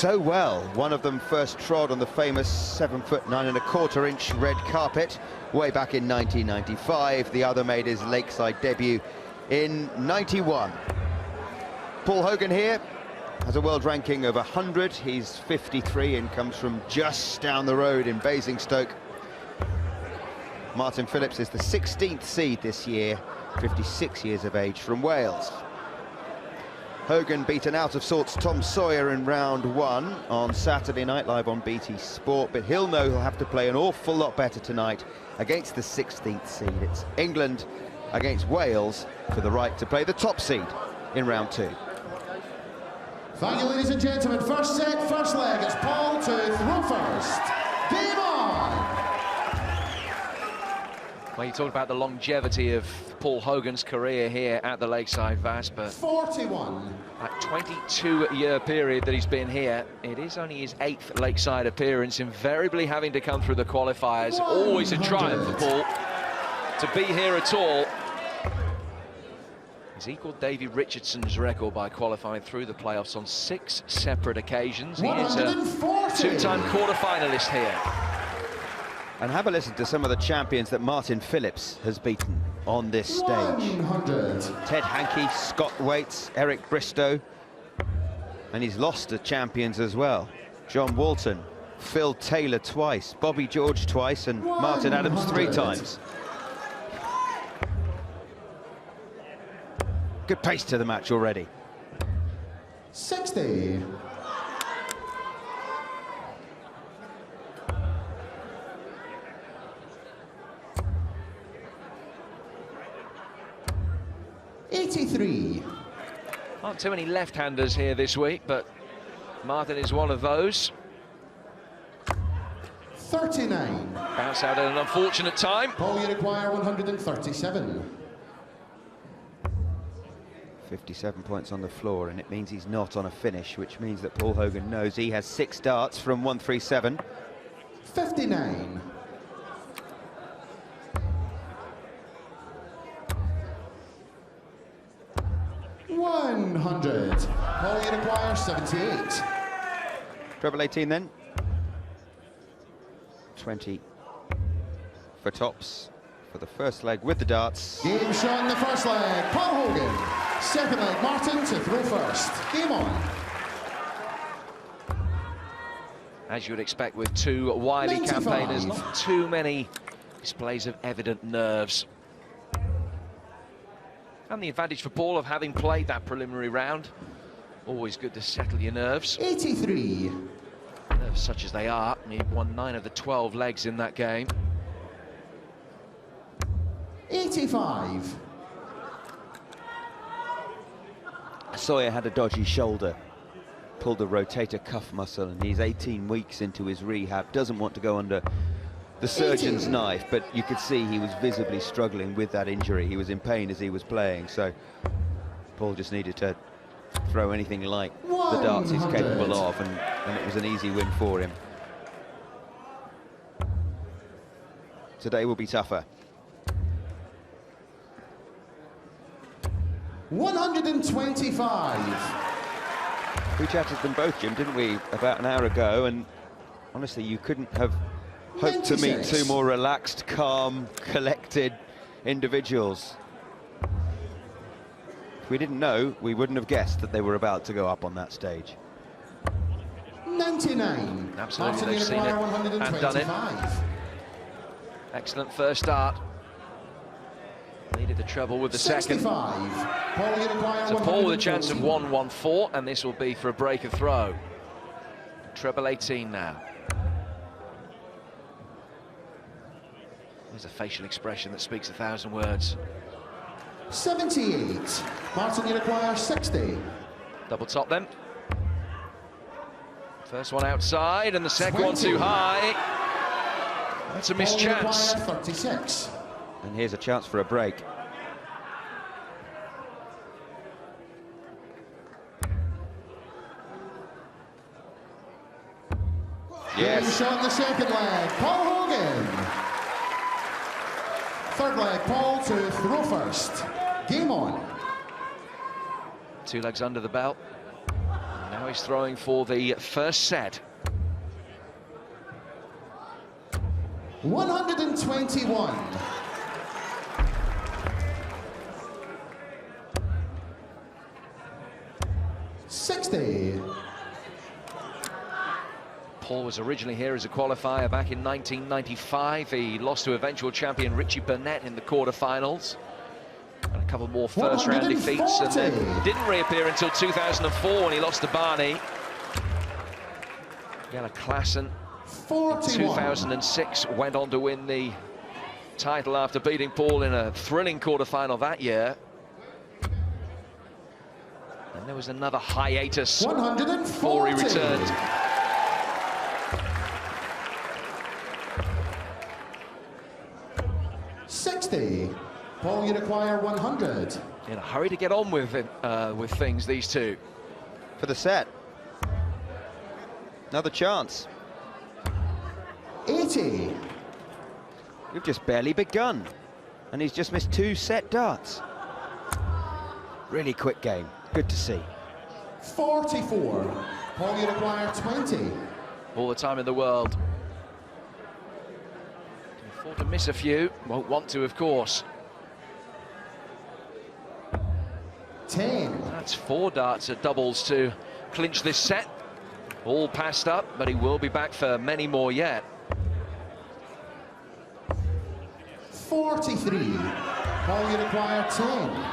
so well. One of them first trod on the famous 7'9¼ red carpet way back in 1995. The other made his lakeside debut in '91. Paul Hogan here has a world ranking of 100. He's 53 and comes from just down the road in Basingstoke. Martin Phillips is the 16th seed this year, 56 years of age, from Wales. Hogan beat an out-of-sorts Tom Sawyer in round 1 on Saturday night live on BT Sport, but he'll know he'll have to play an awful lot better tonight against the 16th seed. It's England against Wales for the right to play the top seed in round 2. Thank you, ladies and gentlemen. First set, first leg. It's Paul to throw first. Game on! Well, you talked about the longevity of Paul Hogan's career here at the Lakeside Vase, but 41. That 22-year period that he's been here, it is only his 8th Lakeside appearance, invariably having to come through the qualifiers. 100. Always a triumph for Paul to be here at all. He's equalled Davy Richardson's record by qualifying through the playoffs on 6 separate occasions. He is a 2-time quarter-finalist here. And have a listen to some of the champions that Martin Phillips has beaten on this stage. 100. Ted Hankey, Scott Waits, Eric Bristow. And he's lost to champions as well. John Walton, Phil Taylor twice, Bobby George twice, and Martin Adams 3 times. Good pace to the match already. 60. Aren't too many left-handers here this week, but Martin is one of those. 39. Bounce out at an unfortunate time. Paul, you require 137. 57 points on the floor, and it means he's not on a finish, which means that Paul Hogan knows he has 6 darts from 137. 59. 100. Paul, you require 78. Treble 18 then. 20 for tops for the first leg with the darts. Game shot in the first leg. Paul Hogan. Second leg, Martin to throw first. Game on. As you would expect with 2 wily 95. campaigners, not too many displays of evident nerves. And the advantage for Paul of having played that preliminary round. Always good to settle your nerves. 83. Nerves such as they are. He won 9 of the 12 legs in that game. 85. Sawyer had a dodgy shoulder, pulled a rotator cuff muscle, and he's 18 weeks into his rehab. Doesn't want to go under the surgeon's knife, but you could see he was visibly struggling with that injury. He was in pain as he was playing, so Paul just needed to throw anything like the darts he's capable of, and it was an easy win for him. Today will be tougher. 125. We chatted them both, Jim, didn't we, about an hour ago, and honestly, you couldn't have hoped to meet 2 more relaxed, calm, collected individuals. If we didn't know, we wouldn't have guessed that they were about to go up on that stage. 99. Absolutely, they've seen it and done it. Excellent first start. Needed the treble with the 65. second. Paul, you require So Paul with a chance of 114, and this will be for a break of throw. Treble 18 now. There's a facial expression that speaks 1,000 words. 78. Martin, you require 60. Double top then. First one outside, and the second 20. one too high. That's a missed Paul, you chance. require 36. And here's a chance for a break. Game shot in the second leg. Paul Hogan. Third leg, Paul to throw first. Game on. 2 legs under the belt. Now he's throwing for the first set. 121. Paul was originally here as a qualifier back in 1995. He lost to eventual champion Richie Burnett in the quarterfinals. And a couple more first-round defeats, and then didn't reappear until 2004 when he lost to Barney. Jelle Klaassen in 2006 went on to win the title after beating Paul in a thrilling quarterfinal that year. And there was another hiatus before he returned. Paul, you require 100. In a hurry to get on with things, these two. For the set. Another chance. 80. We've just barely begun, and he's just missed 2 set darts. Really quick game. Good to see. 44. Paul, you require 20. All the time in the world. Can afford to miss a few. Won't want to, of course. 10. That's 4 darts at doubles to clinch this set. All passed up, but he will be back for many more yet. 43. Paul, you require 10.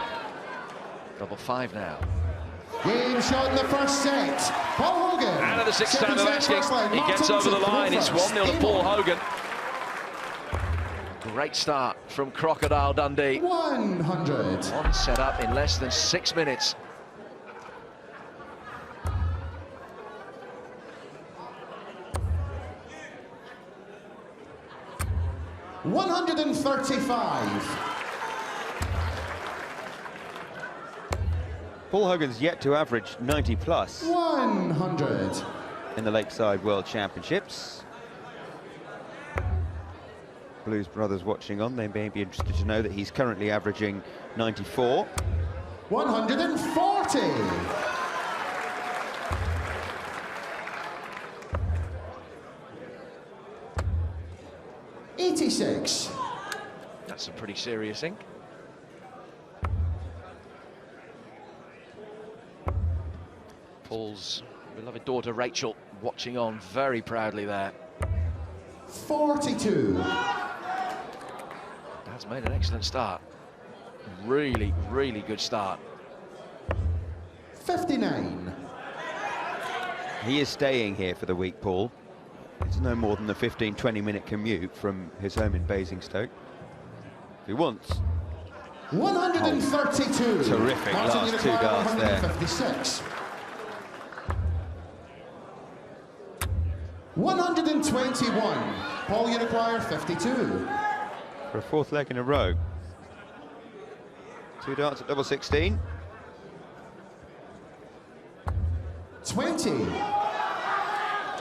Double 5 now. Game shot in the first set. Paul Hogan. And at the 6th time of asking, he gets over the line. It's 1-0 to Paul Hogan. Great start from Crocodile Dundee. 100. One set up in less than 6 minutes. $135. Paul Hogan's yet to average 90 plus 100. in the Lakeside World Championships. Blues brothers watching on, they may be interested to know that he's currently averaging 94. 140. $86. That's a pretty serious ink. Paul's beloved daughter Rachel watching on very proudly there. 42. Dad's made an excellent start. Really, really good start. 59. He is staying here for the week, Paul. It's no more than a 15-20 minute commute from his home in Basingstoke. If he wants. 132. Terrific last 2 darts there. 156. 121. Paul, you require 52. For a 4th leg in a row. 2 darts at double 16. 20.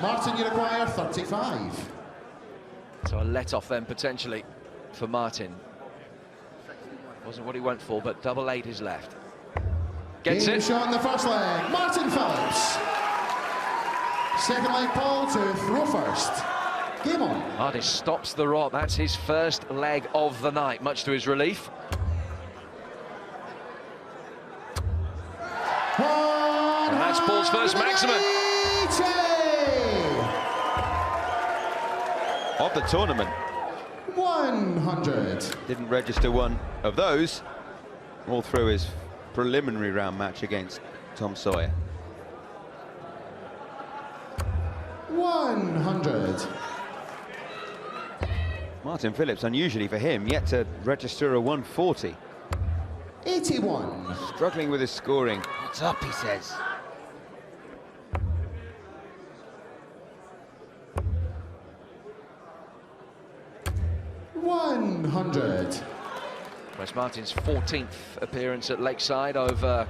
Martin, you require 35. So a let-off then potentially for Martin. Wasn't what he went for, but double 8 is left. Gets Game it. shot in the first leg. Martin Phillips. Second leg, Paul to throw first. Game on. Martin stops the rot. That's his first leg of the night, much to his relief. And that's Paul's first maximum Of the tournament. 100. Didn't register one of those all through his preliminary round match against Tom Sawyer. 100. Martin Phillips, unusually for him, yet to register a 140. 81. Struggling with his scoring. What's up, he says. $100. Wes Martin's 14th appearance at Lakeside over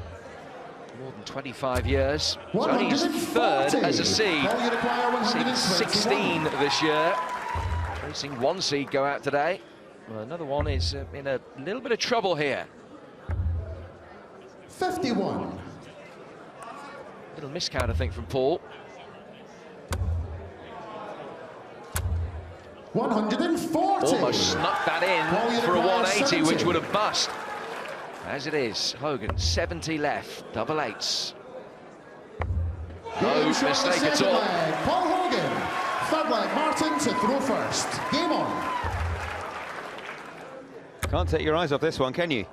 more than 25 years. It's only his 3rd as a seed. Seed 16 this year. Racing 1 seed go out today. Well, another one is in a little bit of trouble here. 51. Little miscount, I think, from Paul. 140. Almost snuck that in for a 180, which would have bust. As it is, Hogan, 70 left, double eights. No mistake at all. Paul Hogan, third leg, Martin to throw first. Game on. Can't take your eyes off this one, can you?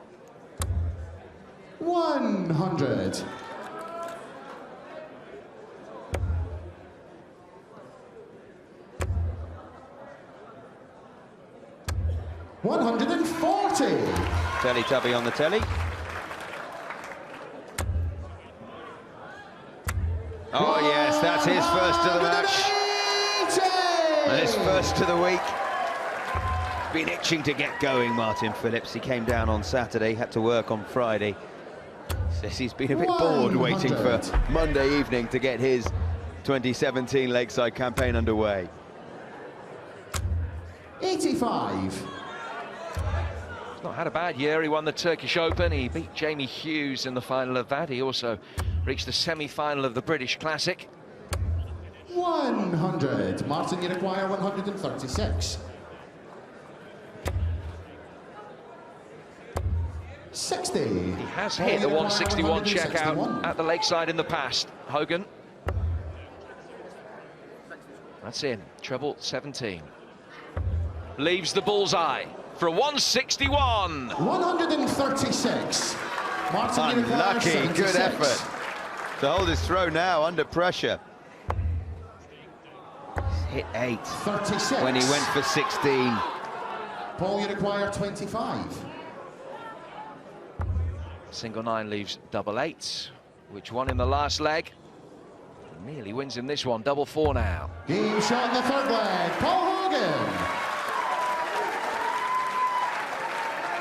100. $140. Teletubby on the telly. Oh yes, that's his first of the match. And his first of the week. Been itching to get going, Martin Phillips. He came down on Saturday, had to work on Friday. Says he's been a bit bored waiting for Monday evening to get his 2017 Lakeside campaign underway. 85. Not had a bad year. He won the Turkish Open. He beat Jamie Hughes in the final of that. He also reached the semi-final of the British Classic. 100. Martin, you require 136. 60. He has hit the 161 checkout at the Lakeside in the past. Hogan. That's in. Treble 17. Leaves the bullseye for a 161. 136. Martin, unlucky, good effort to hold his throw now under pressure. Hit 8 36. when he went for 16. Paul, you require 25. Single 9 leaves double 8, which won in the last leg. Nearly wins in this one, double 4 now. Game shot in the third leg, Paul Hogan.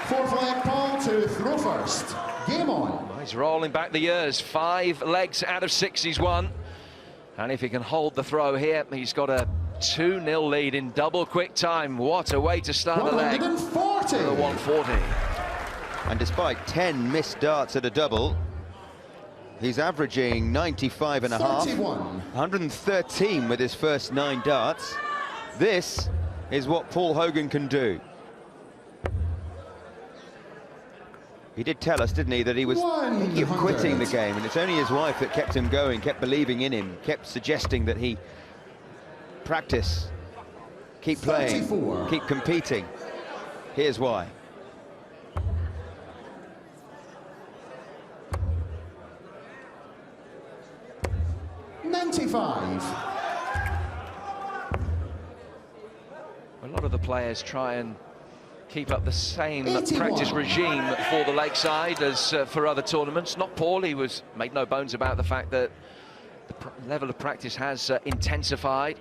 Fourth leg, Paul to throw first. Game on. Well, he's rolling back the years. 5 legs out of 6 he's won. And if he can hold the throw here, he's got a 2-0 lead in double quick time. What a way to start the leg. 140. For the 140. And despite 10 missed darts at a double, he's averaging 95 and a half. 113 with his first 9 darts. This is what Paul Hogan can do. He did tell us, didn't he, that he was thinking of quitting the game, and it's only his wife that kept him going, kept believing in him, kept suggesting that he practice, keep playing, 34. keep competing. Here's why. A lot of the players try and keep up the same 81. practice regime for the Lakeside as for other tournaments. Not Paul. He made no bones about the fact that the level of practice has intensified.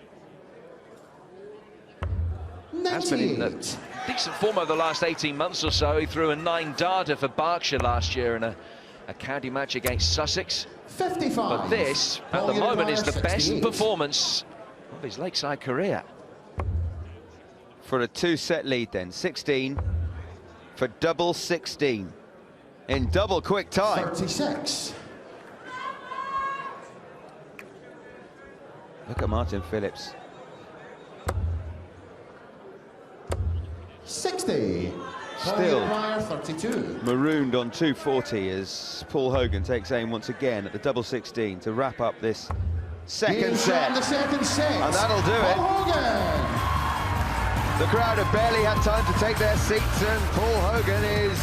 Has been in decent form over the last 18 months or so. He threw a 9-darter for Berkshire last year in a county match against Sussex. 55. But this, at the moment, is the best performance of his Lakeside career. For a 2-set lead then, 16 for double 16 in double quick time. 36. Look at Martin Phillips. 60. Still 32. marooned on 240 as Paul Hogan takes aim once again at the double 16 to wrap up this second set. The second set. And that'll do it. Hogan. The crowd have barely had time to take their seats, and Paul Hogan is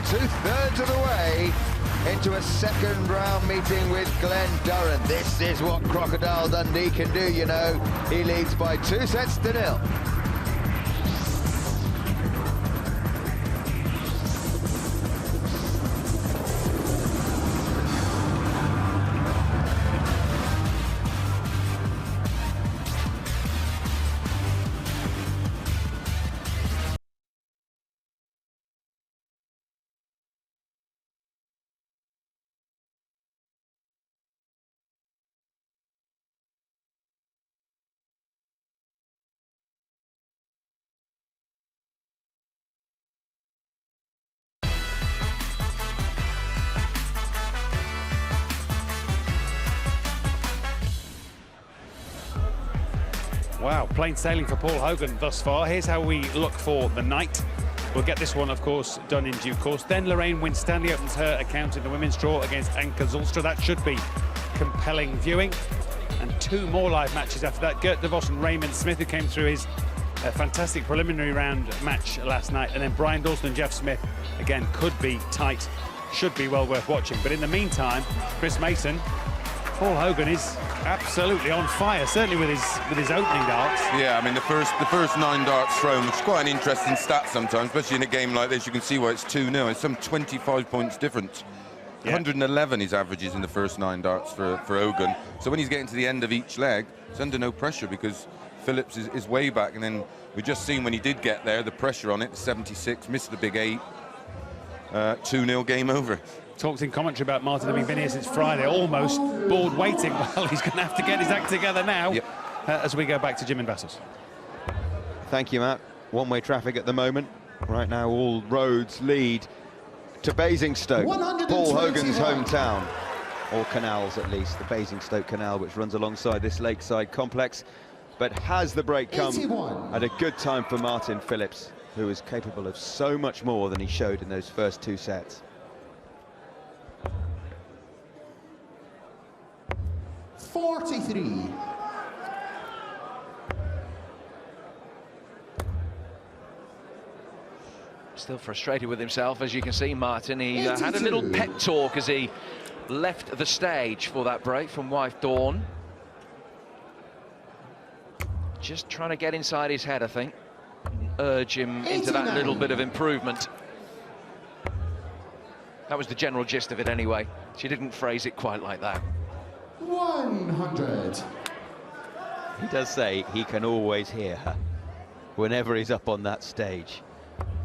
2/3 of the way into a second round meeting with Glenn Durrant. This is what Crocodile Dundee can do, you know. He leads by 2-0. Wow, plain sailing for Paul Hogan thus far. Here's how we look for the night. We'll get this one, of course, done in due course. Then Lorraine Winstanley opens her account in the women's draw against Anka Zulstra. That should be compelling viewing. And 2 more live matches after that. Gert de Vos and Raymond Smith, who came through his fantastic preliminary round match last night. And then Brian Dawson and Jeff Smith, again, could be tight, should be well worth watching. But in the meantime, Chris Mason, Paul Hogan is absolutely on fire, certainly with his opening darts. Yeah, I mean, the first 9 darts thrown, which is quite an interesting stat sometimes, especially in a game like this. You can see why it's 2-0. It's some 25 points difference. Yeah. 111 his averages in the first 9 darts for Hogan. So when he's getting to the end of each leg, it's under no pressure because Phillips is way back. And then we just seen when he did get there, the pressure on it, 76, missed the big 8. 2-0, game over. Talked in commentary about Martin having been here since Friday, almost bored waiting. Well, he's going to have to get his act together now. Yep. As we go back to Jim and Vassos. Thank you, Matt. One-way traffic at the moment. Right now, all roads lead to Basingstoke, Paul Hogan's hometown, or canals at least, the Basingstoke Canal, which runs alongside this lakeside complex. But has the break come 81. At a good time for Martin Phillips, who is capable of so much more than he showed in those first 2 sets. 43. Still frustrated with himself, as you can see, Martin. He had a little pep talk as he left the stage for that break from wife Dawn. Just trying to get inside his head, I think. Urge him into that little bit of improvement. That was the general gist of it anyway. She didn't phrase it quite like that. 100. He does say he can always hear her whenever he's up on that stage.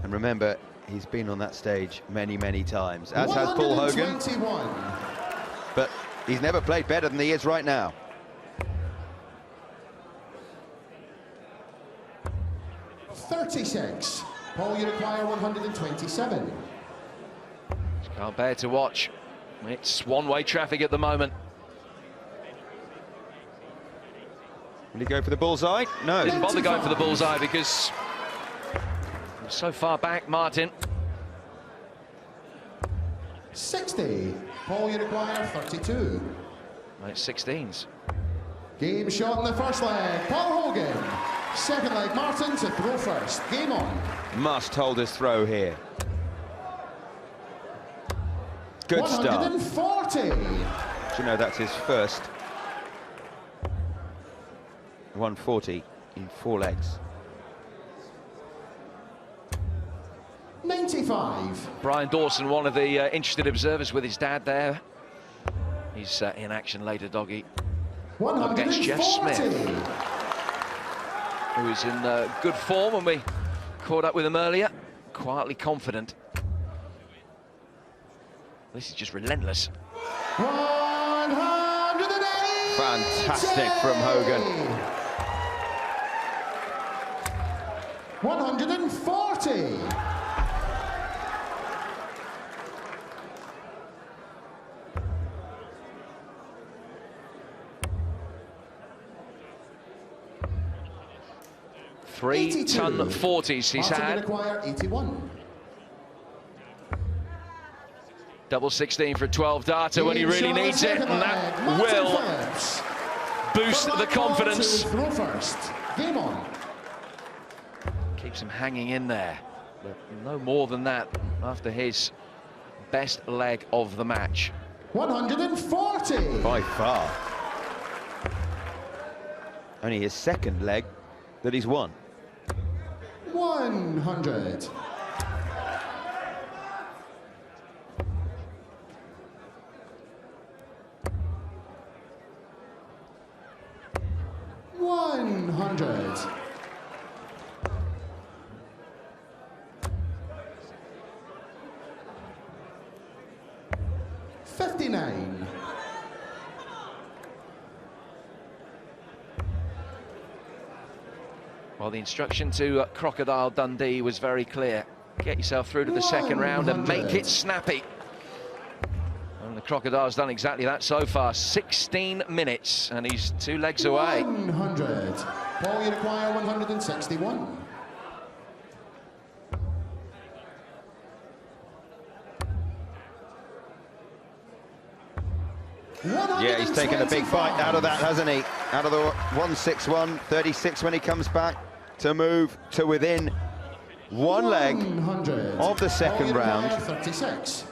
And remember, he's been on that stage many, many times, as has Paul Hogan. But he's never played better than he is right now. .36. Paul, you require 127. Can't bear to watch. It's one-way traffic at the moment. Will he go for the bullseye? No. Didn't bother going for the bullseye because he's so far back, Martin. 60. Paul, you require 32. It's 16s. Game shot in the first leg. Paul Hogan. Second leg, Martin to throw first. Game on. Must hold his throw here. Good start. 140. Do you know that's his first 140 in 4 legs. 95. Brian Dawson, one of the interested observers with his dad there. He's in action later, Doggy. Up against Jeff Smith, who is in good form when we caught up with him earlier. Quietly confident. This is just relentless. 180. Fantastic from Hogan. 140. Three-ton 40s he's had. 81. Double 16 for a 12 darter when he really needs it, and that will boost the confidence. Throw first. Game on. Keeps him hanging in there, but no more than that after his best leg of the match. 140. By far. Only his second leg that he's won. 100. 100. 59. Well, the instruction to Crocodile Dundee was very clear. Get yourself through to the second round and make it snappy. And the Crocodile's done exactly that so far. 16 minutes, and he's 2 legs away. 100. Paul, you require 161. Yeah, he's taken a big bite out of that, hasn't he? Out of the 161, 36 when he comes back to move to within 1 leg of the second round. 36.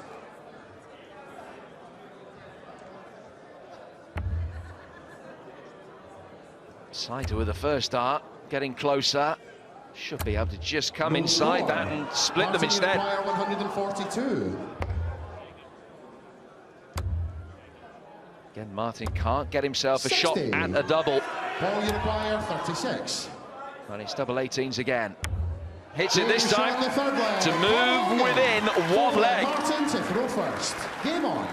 Saito with the first dart, getting closer. Should be able to just come inside that and split them instead. 142. Again, Martin can't get himself a 60. shot at a double. Paul, you require 36. And it's double 18s again. Hits it this time the third leg. to move within 1 leg. Martin to throw first. Game on.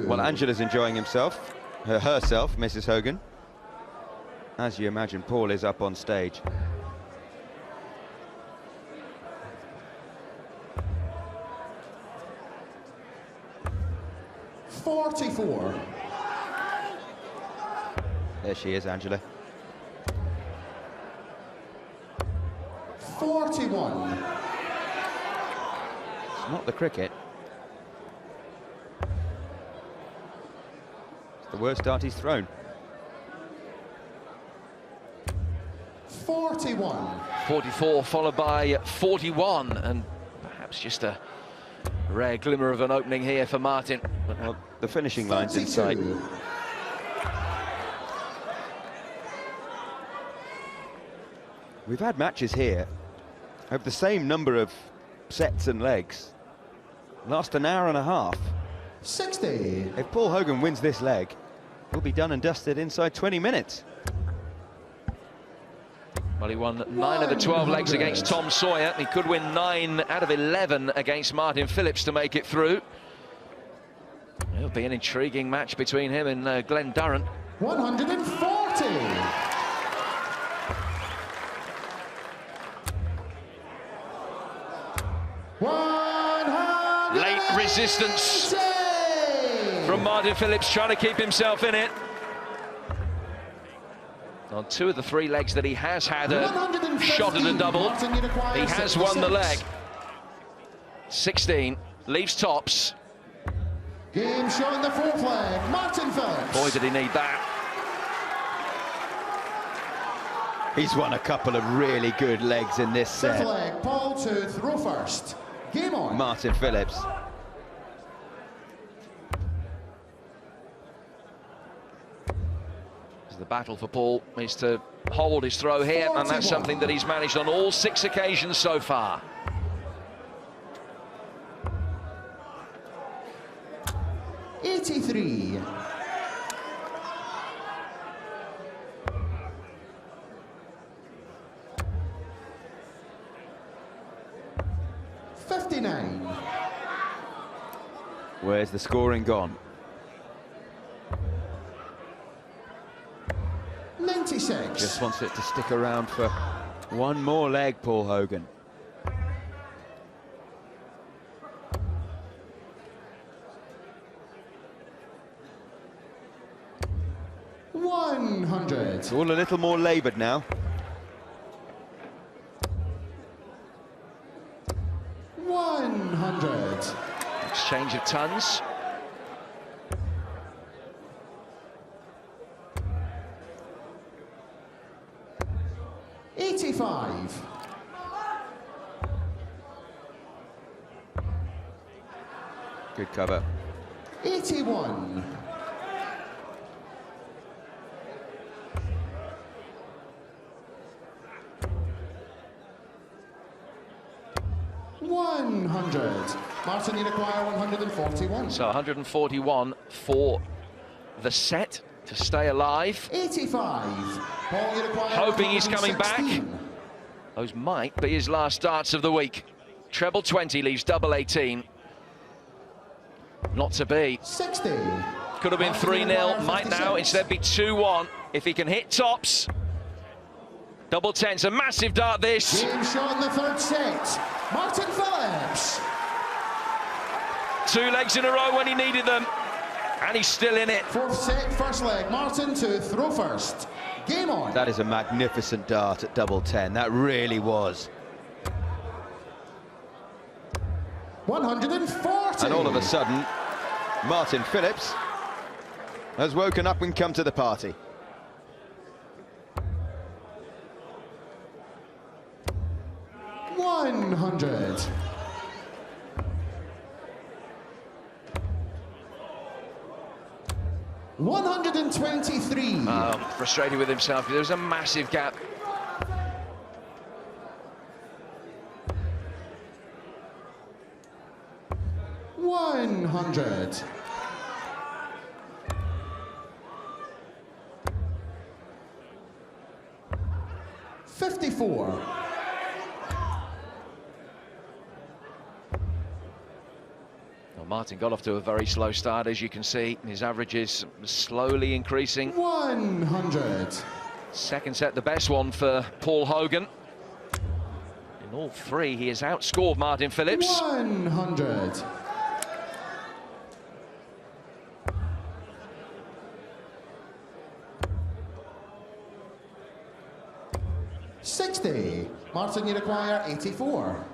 Well, Angela's enjoying herself, Mrs. Hogan. As you imagine, Paul is up on stage. $44. There she is, Angela. 41. It's not the cricket. It's the worst dart he's thrown. 41. 44 followed by 41, and perhaps just a rare glimmer of an opening here for Martin. Well, the finishing line's in sight. We've had matches here of the same number of sets and legs. Last an hour and a half. 60. If Paul Hogan wins this leg, he'll be done and dusted inside 20 minutes. Well, he won 9 of the 12 legs against Tom Sawyer. He could win 9 out of 11 against Martin Phillips to make it through. It'll be an intriguing match between him and Glenn Durrant. 140. Late resistance from Martin Phillips, trying to keep himself in it. On 2 of the 3 legs that he has had a shot at a double, he has won the leg. 16, leaves tops. Game showing the 4th leg, Martin Phillips. Boy, did he need that. He's won a couple of really good legs in this set. 5th leg, Paul to throw first. Game on. Martin Phillips. The battle for Paul is to hold his throw here, 41. And that's something that he's managed on all 6 occasions so far. $83. $59. Where's the scoring gone? 96. Just wants it to stick around for 1 more leg, Paul Hogan. $100. All a little more laboured now. $100. Exchange of tons. $85. Good cover. 81. $100. Martin, you require 141. So 141 for the set to stay alive. 85. Paul, you require Hoping he's coming back. 116. Those might be his last darts of the week. Treble 20 leaves double 18. Not to be. 60. Could have been 3-0, might now instead be 2-1. If he can hit tops, Double 10's a massive dart, this. Game shot in the third set. Martin Phillips. 2 legs in a row when he needed them. And he's still in it. Fourth set, first leg. Martin to throw first. Game on. That is a magnificent dart at double 10. That really was. 140. And all of a sudden, Martin Phillips has woken up and come to the party. $100. $123. Frustrated with himself. There was a massive gap. $100. $54. Well, Martin got off to a very slow start, as you can see. His average is slowly increasing. 100. Second set, the best one for Paul Hogan. In all 3, he has outscored Martin Phillips. 100. $60. Martin, you require 84.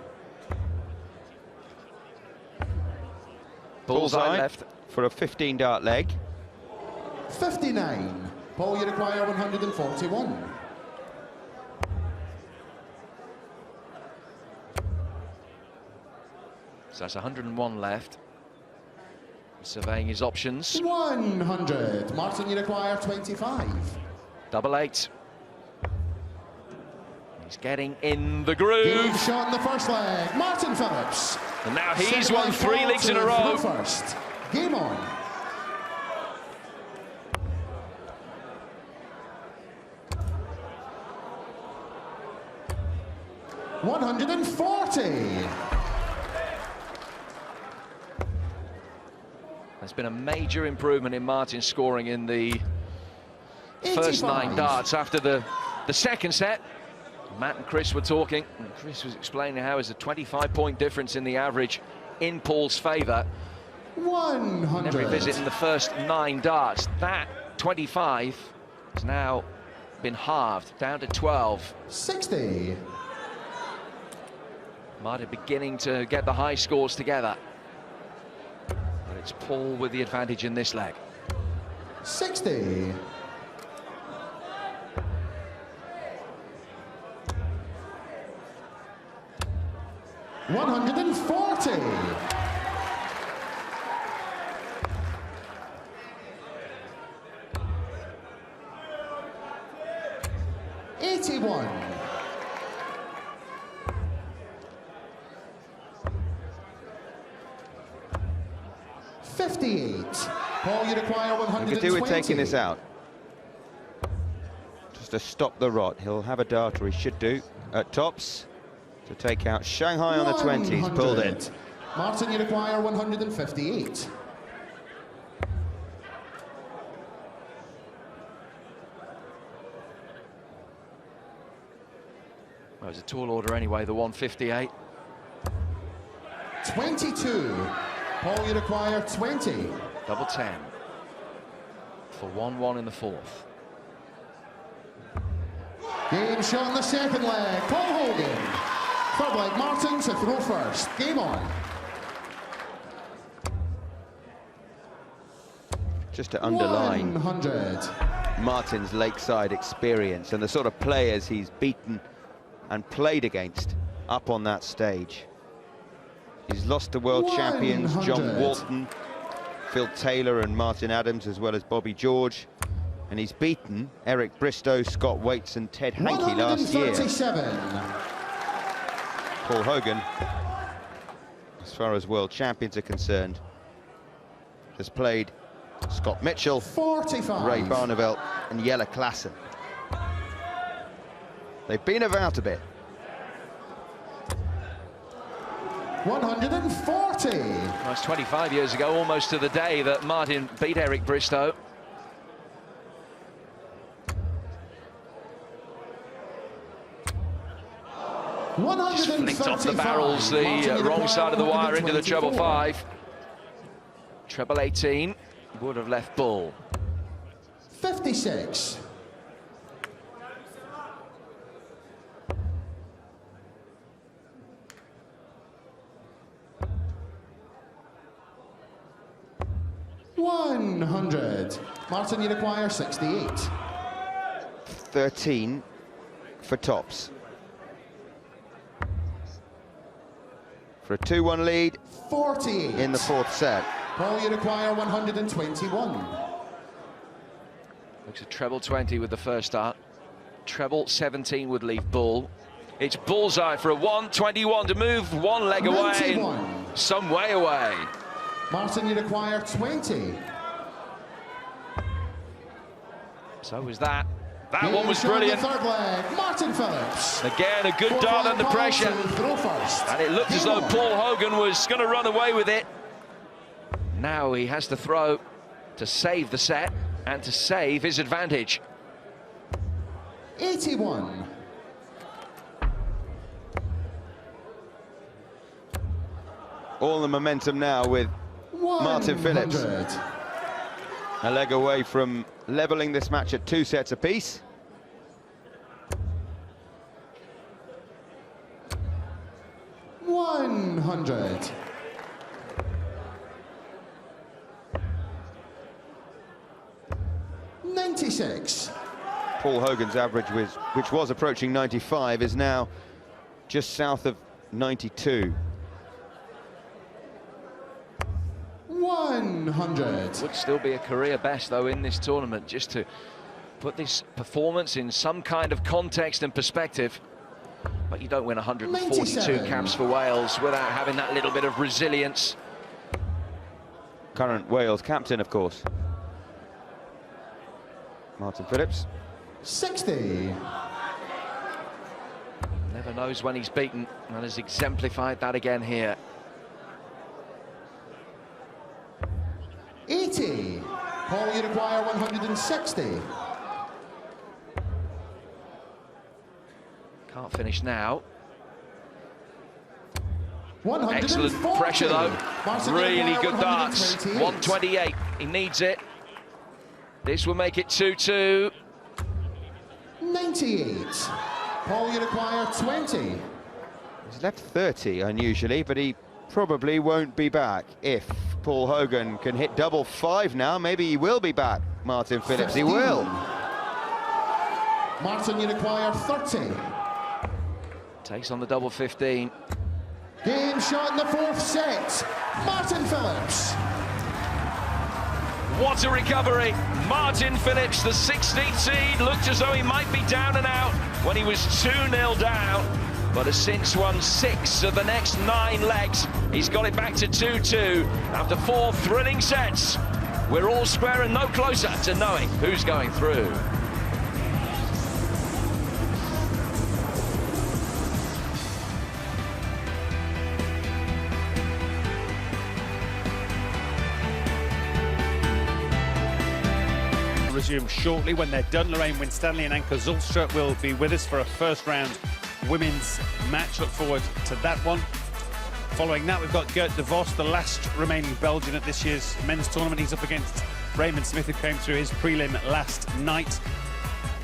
Bullseye left. For a 15-dart leg. 59. Paul, you require 141. So that's 101 left. Surveying his options. 100. Martin, you require 25. Double 8. He's getting in the groove. Game shot in the first leg. Martin Phillips. And now he's Second won leg 3 ball legs to in a row. throw first. Game on. $140. There's been a major improvement in Martin's scoring in the first 9 85. darts after the second set. Matt and Chris were talking, and Chris was explaining how there's a 25-point difference in the average in Paul's favour. 100. Every visit in the first 9 darts. That 25 has now been halved, down to 12. 60. Martin beginning to get the high scores together. But it's Paul with the advantage in this leg. 60. $140. $81. $58. Paul, you require 120. We could do with taking this out. Just to stop the rot. He'll have a dart, or he should do, at tops. To take out Shanghai on the 20s, pulled in. Martin, you require 158. Well, it was a tall order anyway, the 158. 22. Paul, you require 20. Double 10 for 1-1 in the 4th. Game shot in the second leg. Paul Hogan. Third leg, Martin to throw first. Game on. Just to underline 100. Martin's lakeside experience and the sort of players he's beaten and played against up on that stage. He's lost to world champions John 100. Walton, Phil Taylor and Martin Adams, as well as Bobby George. And he's beaten Eric Bristow, Scott Waits and Ted Hankey last year. 137. Paul Hogan, as far as world champions are concerned, has played Scott Mitchell, 45. Ray Barnevelt and Jelle Klassen. They've been about a bit. 140. That's 25 years ago, almost to the day that Martin beat Eric Bristow. Just flicked off the barrels, the wrong side of the wire into the treble 5. Treble 18 would have left Bull. 56. $100. Martin, you require 68. 13 for tops. For a 2-1 lead 48 in the 4th set. Paul, you require 121. Looks a treble 20 with the first start. Treble 17 would leave Bull. It's bullseye for a 121 to move one leg away. 91. Some way away. Martin, you require 20. So was that. That Game one was shot in brilliant. The third leg, Martin Phillips. Again, a good dart under pressure. Throw first. And it looked as though Paul Hogan was going to run away with it. Now he has to throw to save the set and to save his advantage. 81. All the momentum now with Martin Phillips. 100. A leg away from leveling this match at 2 sets apiece. $100. $96. Paul Hogan's average, which was approaching 95, is now just south of 92. 100. Would still be a career best, though, in this tournament, just to put this performance in some kind of context and perspective. But you don't win 142 97. caps for Wales without having that little bit of resilience. Current Wales captain, of course. Martin Phillips. 60. Never knows when he's beaten, and has exemplified that again here. 80. Paul, you require 160. Can't finish now. 140. Excellent pressure, though. Martin, Really good darts. 128. 128. He needs it. This will make it 2-2. 98. Paul, you require 20. He's left 30 unusually, but he probably won't be back. If Paul Hogan can hit double 5 now, maybe he will be back. Martin Phillips, 15. he will. Martin, you require 30. Takes on the double 15. Game shot in the 4th set. Martin Phillips. What a recovery. Martin Phillips, the 16th seed, looked as though he might be down and out when he was 2-0 down, but has since won 6 of the next 9 legs. He's got it back to 2-2 after 4 thrilling sets. We're all square and no closer to knowing who's going through. Resume shortly. When they're done, Lorraine Winstanley and Anke Zulstra will be with us for a first-round women's match. Look forward to that one. Following that, we've got Gert de Vos, the last remaining Belgian at this year's men's tournament. He's up against Raymond Smith, who came through his prelim last night.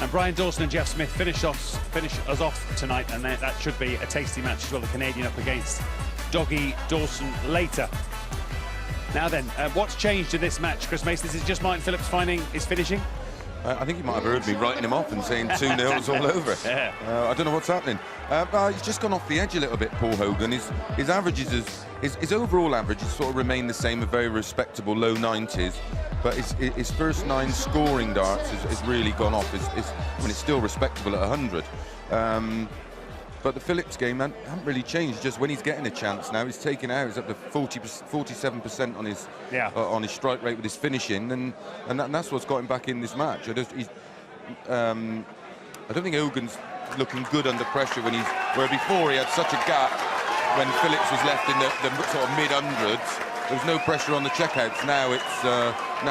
And Brian Dawson and Jeff Smith finish us off tonight, and that should be a tasty match as well. The Canadian up against Doggy Dawson later. Now then, what's changed in this match, Chris Mason? Is it just Martin Phillips finding his finishing? I think he might have heard me writing him off and saying 2-0's all over. Yeah. I don't know what's happening. He's just gone off the edge a little bit, Paul Hogan. His averages, his overall averages sort of remain the same, a very respectable low 90s. But his first 9 scoring darts has really gone off. I mean, it's still respectable at 100. But the Phillips game hasn't really changed. Just when he's getting a chance now, he's taking out. He's up to 47% on his strike rate with his finishing, and that's what's got him back in this match. I don't think Hogan's looking good under pressure where before he had such a gap when Phillips was left in the sort of mid-hundreds. There was no pressure on the checkouts. Now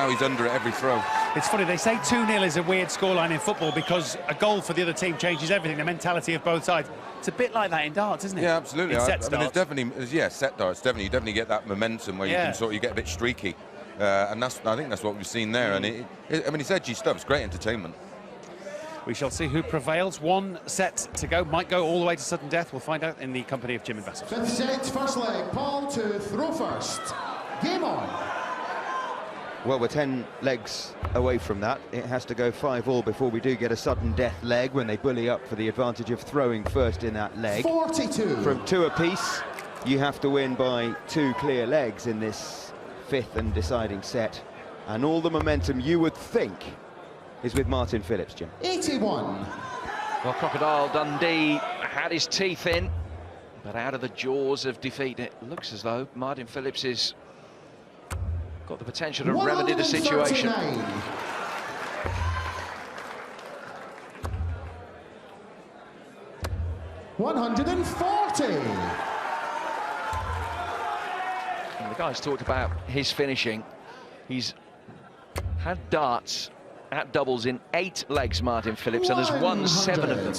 he's under at every throw. It's funny, they say 2-0 is a weird scoreline in football because a goal for the other team changes everything, the mentality of both sides. It's a bit like that in darts, isn't it? Yeah, absolutely. In I set mean, it's darts. definitely, yeah, set darts. Definitely, you definitely get that momentum where you can sort of, you get a bit streaky, and I think that's what we've seen there. And I mean, it's edgy stuff. It's great entertainment. We shall see who prevails. One set to go. Might go all the way to sudden death. We'll find out in the company of Jim and Vassell. Fifth set, first leg. Paul to throw first. Game on. Well, we're 10 legs away from that. It has to go 5-all before we do get a sudden death leg when they bully up for the advantage of throwing first in that leg. 42. From 2 apiece, you have to win by 2 clear legs in this 5th and deciding set. And all the momentum you would think is with Martin Phillips, Jim. 81. Well, Crocodile Dundee had his teeth in, but out of the jaws of defeat. It looks as though Martin Phillips is got the potential to remedy the situation. 140. And the guys talked about his finishing. He's had darts at doubles in 8 legs, Martin Phillips, and has won 7 of them.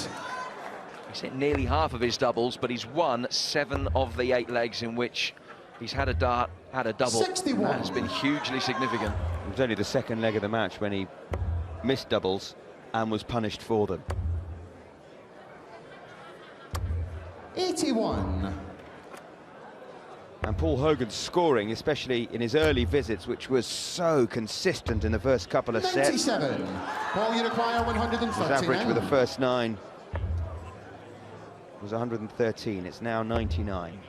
He's hit nearly half of his doubles, but he's won 7 of the 8 legs in which he's had a dart, had a double. 61. That has been hugely significant. It was only the 2nd leg of the match when he missed doubles and was punished for them. 81. And Paul Hogan's scoring, especially in his early visits, which was so consistent in the first couple of sets. 97. Paul, you require 130. His average with the first 9 was 113. It's now 99.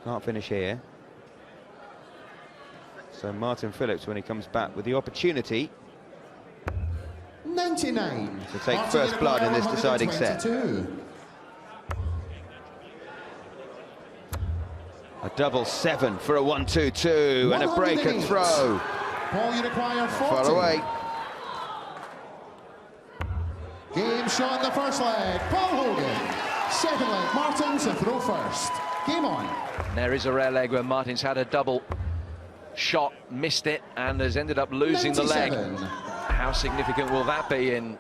Can't finish here. So Martin Phillips, when he comes back with the opportunity 99. to take first blood in this deciding set. A double 7 for a 1-2-2 and a break and throw. Paul, you require 40. Far away. Game shot in the first leg. Paul Hogan. Second leg, Martin to throw first. Game on. And there is a rare leg where Martin's had a double shot, missed it, and has ended up losing 97. the leg. How significant will that be in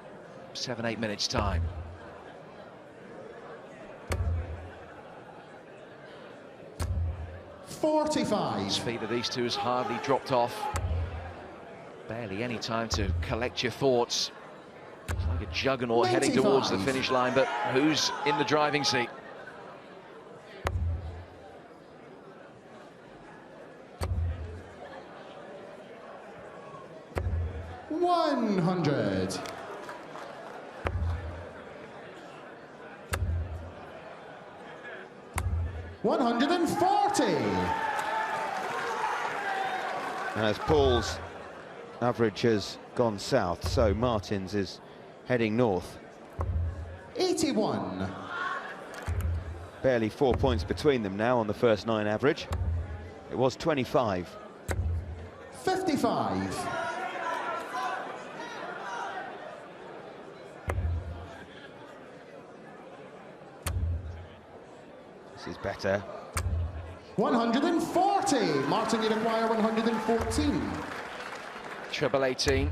7-8 minutes' time? The speed of these two has hardly dropped off. Barely any time to collect your thoughts. It's like a juggernaut heading towards the finish line, but who's in the driving seat? $100. $140. As Paul's average has gone south, so Martin's is heading north. 81. Barely 4 points between them now on the first 9 average. It was 25. 55. This is better. 140. Martin, you require 114. Treble 18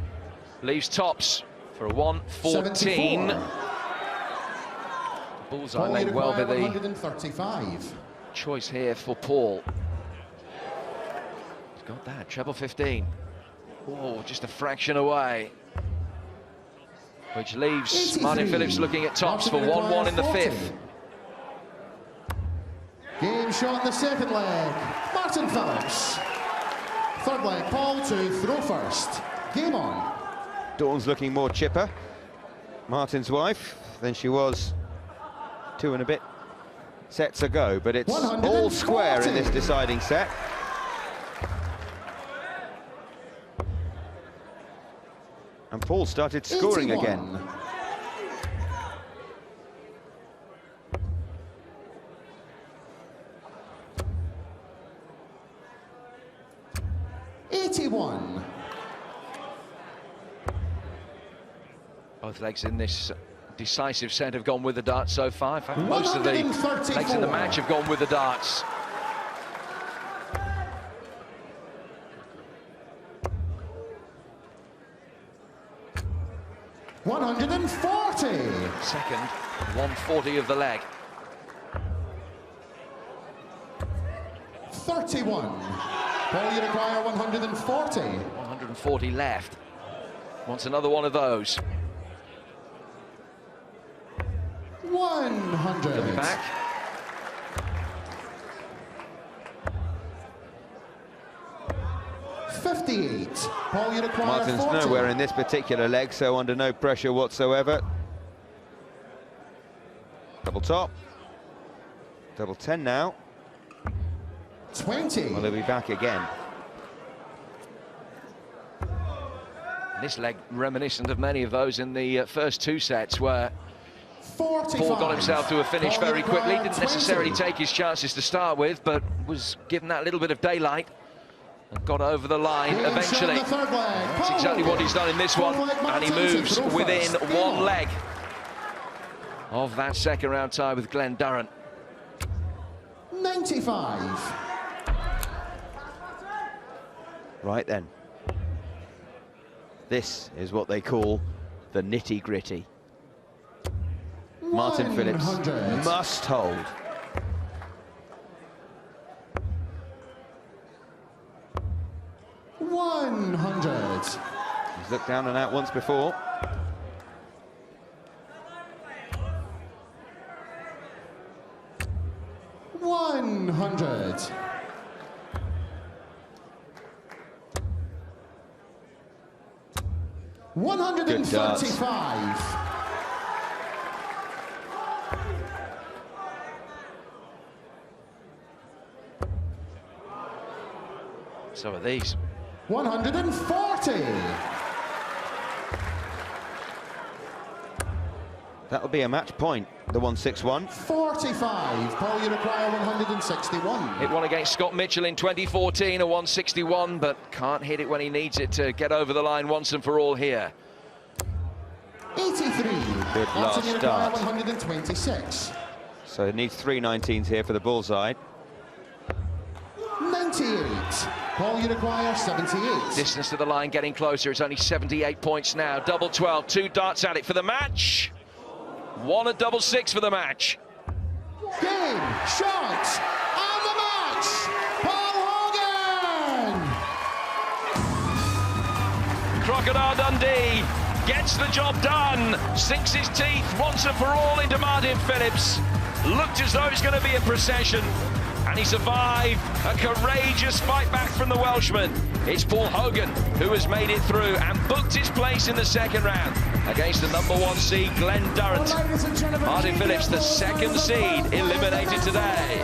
leaves tops for a 114. 74. Bullseye Paul, made you well by require the 135. choice here for Paul. He's got that, treble 15. Oh, just a fraction away. Which leaves 83. Martin Phillips looking at tops Martin, for you require 1-1 in the 40. 5th. Game shot in the second leg. Martin Phillips. Third leg, Paul to throw first. Game on. Dawn's looking more chipper, Martin's wife, than she was 2 and a bit sets ago, but it's all square in this deciding set. And Paul started scoring 81. again. Both legs in this decisive set have gone with the darts so far. In fact, most of the legs in the match have gone with the darts. 140. Second, 140 of the leg. 31. Paul, you require 140. 140 left. Wants another one of those. 100. He'll be back. $58. Paul, you require Martin's 40. nowhere in this particular leg, so under no pressure whatsoever. Double top. Double 10 now. 20. Well, he'll be back again. This leg reminiscent of many of those in the first two sets, where 45. Paul got himself to a finish Paul, you very quickly. require Didn't necessarily 20. take his chances to start with, but was given that little bit of daylight and got over the line Game eventually. shown the third leg. That's Paul exactly what Hogan. he's done in this Fourth one, leg, and he Martin to moves throw within first. one BDO. leg of that second round tie with Glenn Durrant. 95. Right then. This is what they call the nitty-gritty. Martin Phillips 100. must hold. $100. He's looked down and out once before. $100. $135. So are these. 140. That'll be a match point, the 161. 45. Paul, you require 161. Hit one against Scott Mitchell in 2014, a 161, but can't hit it when he needs it to get over the line once and for all here. 83. Good last Martin, you require start. 126. So it needs 3 19s here for the bullseye. 98. Paul, you require 78. Distance to the line getting closer. It's only 78 points now. Double 12, 2 darts at it for the match. 1 at double 6 for the match. Game, shot, and the match. Paul Hogan. Crocodile Dundee gets the job done. Sinks his teeth once and for all into Martin Phillips. Looked as though it was going to be a procession, and he survived a courageous fight back from the Welshman. It's Paul Hogan who has made it through and booked his place in the second round against the #1 seed Glenn Durrant. Well, ladies and gentlemen, Martin Phillips, the BDO second seed, eliminated today.